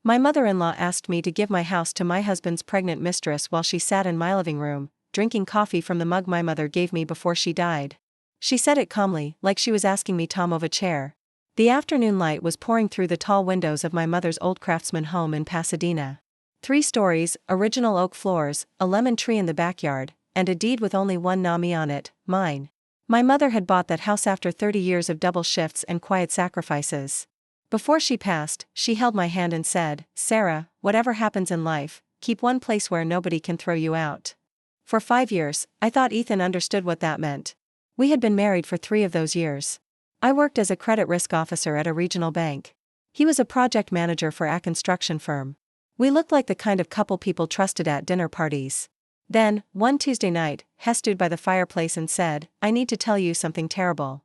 My mother-in-law asked me to give my house to my husband's pregnant mistress while she sat in my living room, drinking coffee from the mug my mother gave me before she died. She said it calmly, like she was asking me to move a chair. The afternoon light was pouring through the tall windows of my mother's old craftsman home in Pasadena. 3 stories, original oak floors, a lemon tree in the backyard, and a deed with only one name on it, mine. My mother had bought that house after 30 years of double shifts and quiet sacrifices. Before she passed, she held my hand and said, "Sarah, whatever happens in life, keep one place where nobody can throw you out." For 5 years, I thought Ethan understood what that meant. We had been married for 3 of those years. I worked as a credit risk officer at a regional bank. He was a project manager for a construction firm. We looked like the kind of couple people trusted at dinner parties. Then, one Tuesday night, Hess stood by the fireplace and said, "I need to tell you something terrible."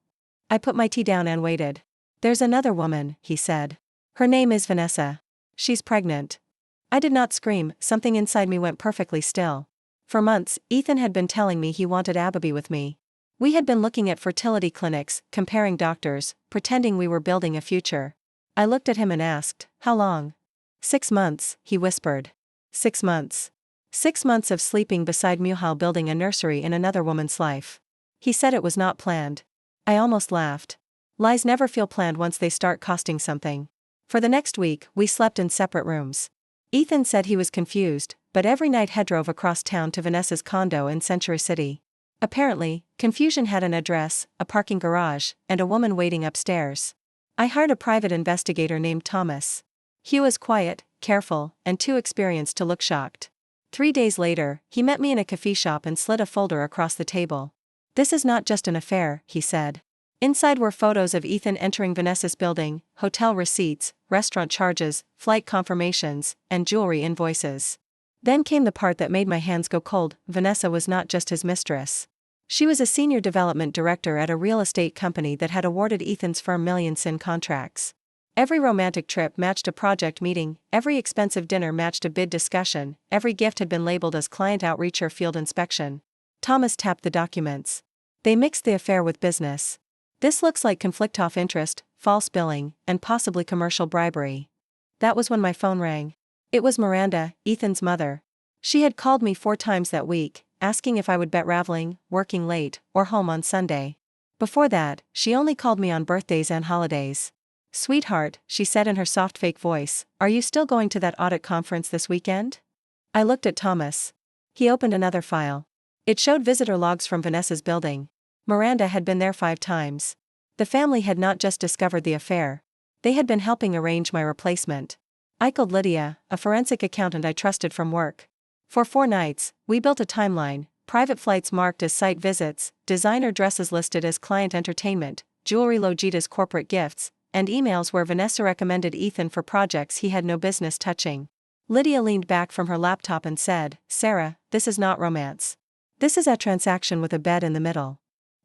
I put my tea down and waited. "There's another woman," he said. "Her name is Vanessa. She's pregnant." I did not scream, something inside me went perfectly still. For months, Ethan had been telling me he wanted Abby with me. We had been looking at fertility clinics, comparing doctors, pretending we were building a future. I looked at him and asked, "How long?" 6 months, he whispered. 6 months. 6 months of sleeping beside Muhal building a nursery in another woman's life. He said it was not planned. I almost laughed. Lies never feel planned once they start costing something. For the next week, we slept in separate rooms. Ethan said he was confused, but every night he drove across town to Vanessa's condo in Century City. Apparently, confusion had an address, a parking garage, and a woman waiting upstairs. I hired a private investigator named Thomas. He was quiet, careful, and too experienced to look shocked. 3 days later, he met me in a coffee shop and slid a folder across the table. "This is not just an affair," he said. Inside were photos of Ethan entering Vanessa's building, hotel receipts, restaurant charges, flight confirmations, and jewelry invoices. Then came the part that made my hands go cold. Vanessa was not just his mistress. She was a senior development director at a real estate company that had awarded Ethan's firm millions in contracts. Every romantic trip matched a project meeting, every expensive dinner matched a bid discussion, every gift had been labeled as client outreach or field inspection. Thomas tapped the documents. They mixed the affair with business. "This looks like conflict of interest, false billing, and possibly commercial bribery." That was when my phone rang. It was Miranda, Ethan's mother. She had called me 4 times that week, asking if I would bet traveling, working late, or home on Sunday. Before that, she only called me on birthdays and holidays. "Sweetheart," she said in her soft fake voice, "are you still going to that audit conference this weekend?" I looked at Thomas. He opened another file. It showed visitor logs from Vanessa's building. Miranda had been there 5 times. The family had not just discovered the affair. They had been helping arrange my replacement. I called Lydia, a forensic accountant I trusted from work. For 4 nights, we built a timeline, private flights marked as site visits, designer dresses listed as client entertainment, jewelry logged as corporate gifts, and emails where Vanessa recommended Ethan for projects he had no business touching. Lydia leaned back from her laptop and said, "Sarah, this is not romance. This is a transaction with a bed in the middle."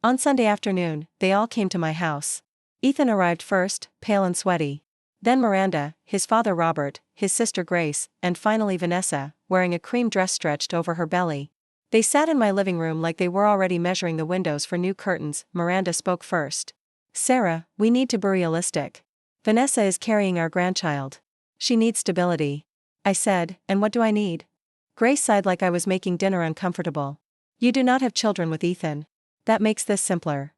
On Sunday afternoon, they all came to my house. Ethan arrived first, pale and sweaty. Then Miranda, his father Robert, his sister Grace, and finally Vanessa, wearing a cream dress stretched over her belly. They sat in my living room like they were already measuring the windows for new curtains. Miranda spoke first. "Sarah, we need to be realistic. Vanessa is carrying our grandchild. She needs stability." I said, "And what do I need?" Grace sighed like I was making dinner uncomfortable. "You do not have children with Ethan. That makes this simpler."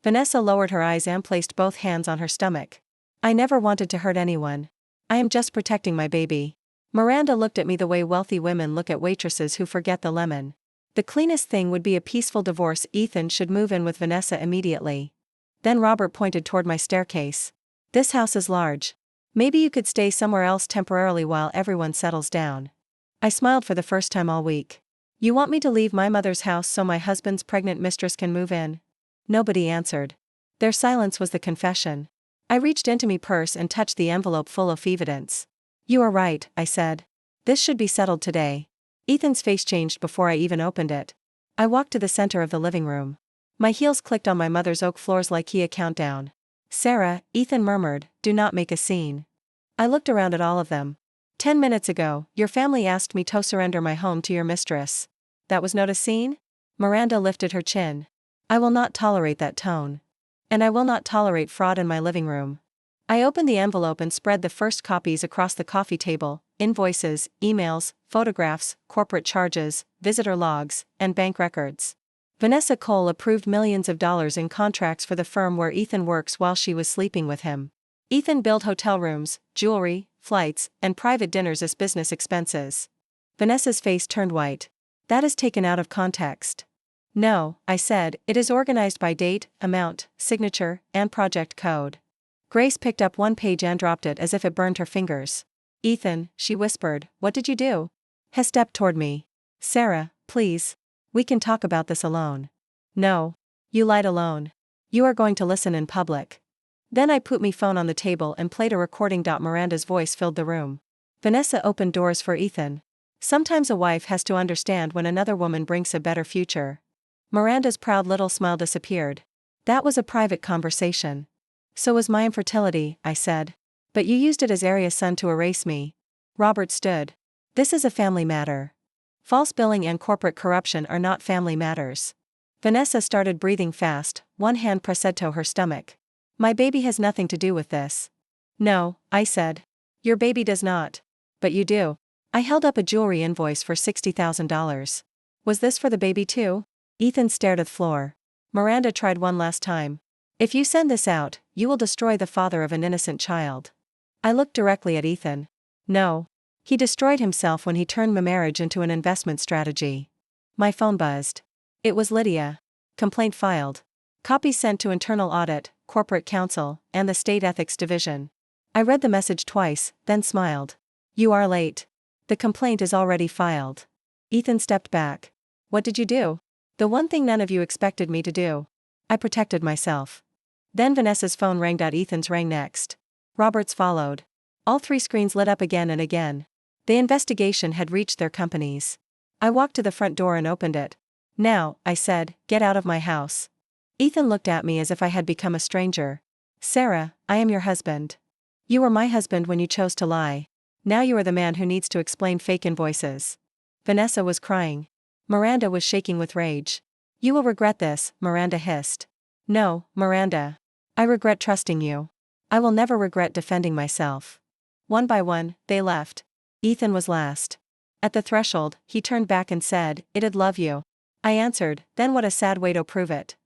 Vanessa lowered her eyes and placed both hands on her stomach. "I never wanted to hurt anyone. I am just protecting my baby." Miranda looked at me the way wealthy women look at waitresses who forget the lemon. "The cleanest thing would be a peaceful divorce. Ethan should move in with Vanessa immediately." Then Robert pointed toward my staircase. "This house is large. Maybe you could stay somewhere else temporarily while everyone settles down." I smiled for the first time all week. "You want me to leave my mother's house so my husband's pregnant mistress can move in?" Nobody answered. Their silence was the confession. I reached into my purse and touched the envelope full of evidence. "You are right," I said. "This should be settled today." Ethan's face changed before I even opened it. I walked to the center of the living room. My heels clicked on my mother's oak floors like a countdown. "Sarah," Ethan murmured, "do not make a scene." I looked around at all of them. 10 minutes ago, your family asked me to surrender my home to your mistress. That was not a scene?" Miranda lifted her chin. "I will not tolerate that tone. And I will not tolerate fraud in my living room." I opened the envelope and spread the first copies across the coffee table: invoices, emails, photographs, corporate charges, visitor logs, and bank records. Vanessa Cole approved millions of dollars in contracts for the firm where Ethan works while she was sleeping with him. Ethan billed hotel rooms, jewelry, flights, and private dinners as business expenses. Vanessa's face turned white. That is taken out of context. No, I said, it is organized by date, amount, signature, and project code. Grace picked up one page and dropped it as if it burned her fingers. Ethan, she whispered, what did you do? He stepped toward me. Sarah, please. We can talk about this alone. No. You lied alone. You are going to listen in public. Then I put my phone on the table and played a recording. Miranda's voice filled the room. Vanessa opened doors for Ethan. Sometimes a wife has to understand when another woman brings a better future. Miranda's proud little smile disappeared. That was a private conversation. So was my infertility, I said. But you used it as Aria's son to erase me. Robert stood. This is a family matter. False billing and corporate corruption are not family matters. Vanessa started breathing fast, one hand pressed to her stomach. My baby has nothing to do with this. No, I said. Your baby does not. But you do. I held up a jewelry invoice for $60,000. Was this for the baby too? Ethan stared at the floor. Miranda tried one last time. If you send this out, you will destroy the father of an innocent child. I looked directly at Ethan. No. He destroyed himself when he turned my marriage into an investment strategy. My phone buzzed. It was Lydia. Complaint filed. Copy sent to Internal Audit, Corporate Counsel, and the State Ethics Division. I read the message twice, then smiled. You are late. The complaint is already filed. Ethan stepped back. What did you do? The one thing none of you expected me to do. I protected myself. Then Vanessa's phone rang. Ethan's rang next. Robert's followed. All three screens lit up again and again. The investigation had reached their companies. I walked to the front door and opened it. Now, I said, get out of my house. Ethan looked at me as if I had become a stranger. Sarah, I am your husband. You were my husband when you chose to lie. Now you are the man who needs to explain fake invoices. Vanessa was crying. Miranda was shaking with rage. You will regret this, Miranda hissed. No, Miranda. I regret trusting you. I will never regret defending myself. One by one, they left. Ethan was last. At the threshold, he turned back and said, I'd love you. I answered, then what a sad way to prove it.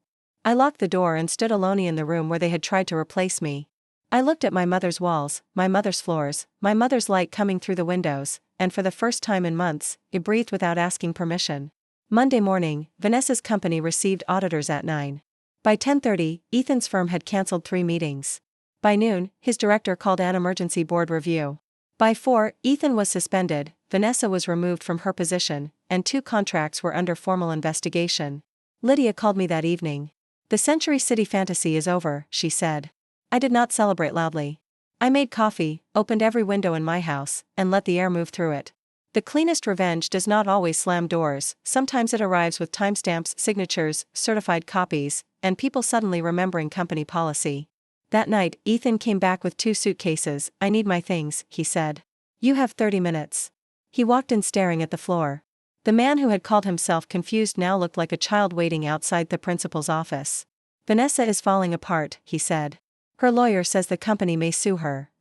I locked the door and stood alone in the room where they had tried to replace me. I looked at my mother's walls, my mother's floors, my mother's light coming through the windows, and for the first time in months, I breathed without asking permission. Monday morning, Vanessa's company received auditors at 9. By 10:30, Ethan's firm had canceled 3 meetings. By noon, his director called an emergency board review. By 4, Ethan was suspended, Vanessa was removed from her position, and 2 contracts were under formal investigation. Lydia called me that evening. The Century City fantasy is over, she said. I did not celebrate loudly. I made coffee, opened every window in my house, and let the air move through it. The cleanest revenge does not always slam doors, sometimes it arrives with timestamps, signatures, certified copies, and people suddenly remembering company policy. That night, Ethan came back with 2 suitcases. I need my things, he said. You have 30 minutes. He walked in staring at the floor. The man who had called himself confused now looked like a child waiting outside the principal's office. Vanessa is falling apart, he said. Her lawyer says the company may sue her.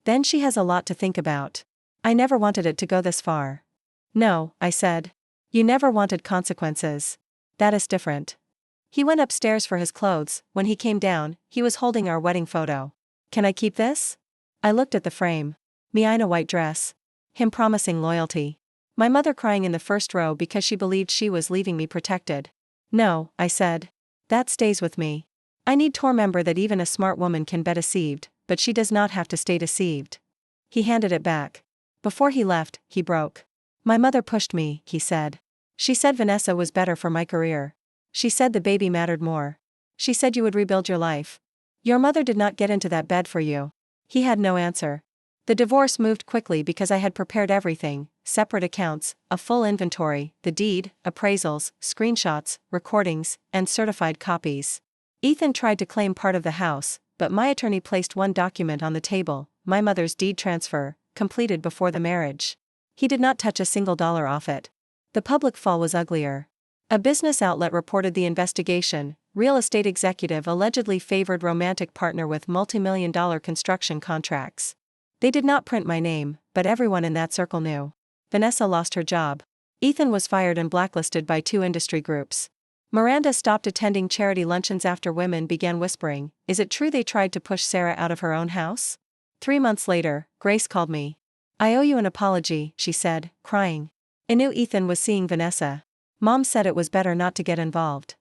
Then she has a lot to think about. I never wanted it to go this far. No, I said. You never wanted consequences. That is different. He went upstairs for his clothes. When he came down, he was holding our wedding photo. Can I keep this? I looked at the frame. Me in a white dress. Him promising loyalty. My mother crying in the first row because she believed she was leaving me protected. No, I said. That stays with me. I need to remember that even a smart woman can be deceived, but she does not have to stay deceived. He handed it back. Before he left, he broke. My mother pushed me, he said. She said Vanessa was better for my career. She said the baby mattered more. She said you would rebuild your life. Your mother did not get into that bed for you. He had no answer. The divorce moved quickly because I had prepared everything: separate accounts, a full inventory, the deed, appraisals, screenshots, recordings, and certified copies. Ethan tried to claim part of the house, but my attorney placed one document on the table, my mother's deed transfer, completed before the marriage. He did not touch a single dollar off it. The public fall was uglier. A business outlet reported the investigation, real estate executive allegedly favored romantic partner with multi-million-dollar construction contracts. They did not print my name, but everyone in that circle knew. Vanessa lost her job. Ethan was fired and blacklisted by 2 industry groups. Miranda stopped attending charity luncheons after women began whispering, "Is it true they tried to push Sarah out of her own house?" 3 months later, Grace called me. "I owe you an apology," she said, crying. I knew Ethan was seeing Vanessa. Mom said it was better not to get involved.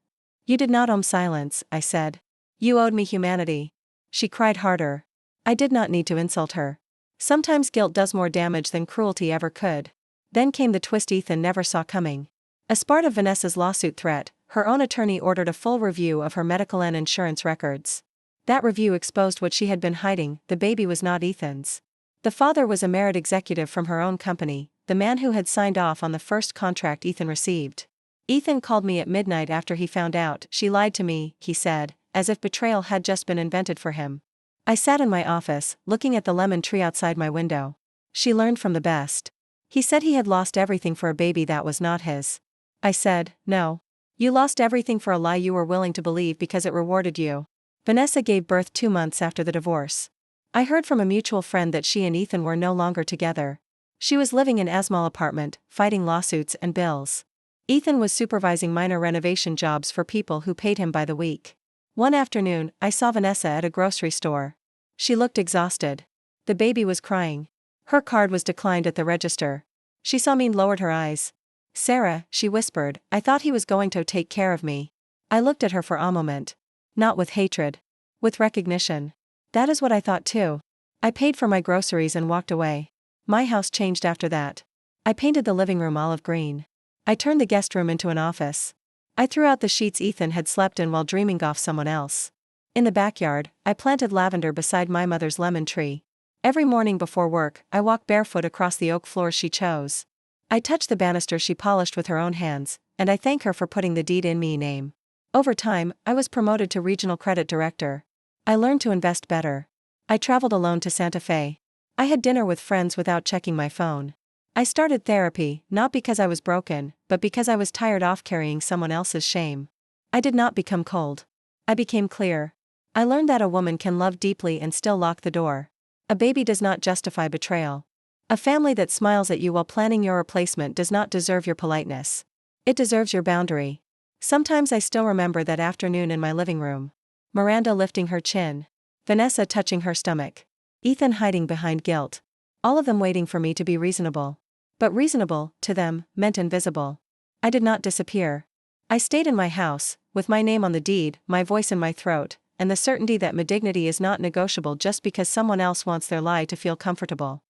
"You did not owe me silence," I said. "You owed me humanity." She cried harder. I did not need to insult her. Sometimes guilt does more damage than cruelty ever could. Then came the twist Ethan never saw coming. As part of Vanessa's lawsuit threat, her own attorney ordered a full review of her medical and insurance records. That review exposed what she had been hiding: the baby was not Ethan's. The father was a merit executive from her own company, the man who had signed off on the first contract Ethan received. Ethan called me at midnight after he found out. "She lied to me," he said, as if betrayal had just been invented for him. I sat in my office, looking at the lemon tree outside my window. "She learned from the best." He said he had lost everything for a baby that was not his. I said, "No. You lost everything for a lie you were willing to believe because it rewarded you." Vanessa gave birth 2 months after the divorce. I heard from a mutual friend that she and Ethan were no longer together. She was living in Asmal apartment, fighting lawsuits and bills. Ethan was supervising minor renovation jobs for people who paid him by the week. One afternoon, I saw Vanessa at a grocery store. She looked exhausted. The baby was crying. Her card was declined at the register. She saw me and lowered her eyes. "Sarah," she whispered, "I thought he was going to take care of me." I looked at her for a moment. Not with hatred. With recognition. That is what I thought too. I paid for my groceries and walked away. My house changed after that. I painted the living room olive green. I turned the guest room into an office. I threw out the sheets Ethan had slept in while dreaming off someone else. In the backyard, I planted lavender beside my mother's lemon tree. Every morning before work, I walk barefoot across the oak floors she chose. I touch the banister she polished with her own hands, and I thank her for putting the deed in me name. Over time, I was promoted to regional credit director. I learned to invest better. I traveled alone to Santa Fe. I had dinner with friends without checking my phone. I started therapy, not because I was broken, but because I was tired of carrying someone else's shame. I did not become cold. I became clear. I learned that a woman can love deeply and still lock the door. A baby does not justify betrayal. A family that smiles at you while planning your replacement does not deserve your politeness. It deserves your boundary. Sometimes I still remember that afternoon in my living room. Miranda lifting her chin. Vanessa touching her stomach. Ethan hiding behind guilt. All of them waiting for me to be reasonable. But reasonable, to them, meant invisible. I did not disappear. I stayed in my house, with my name on the deed, my voice in my throat, and the certainty that my dignity is not negotiable just because someone else wants their lie to feel comfortable.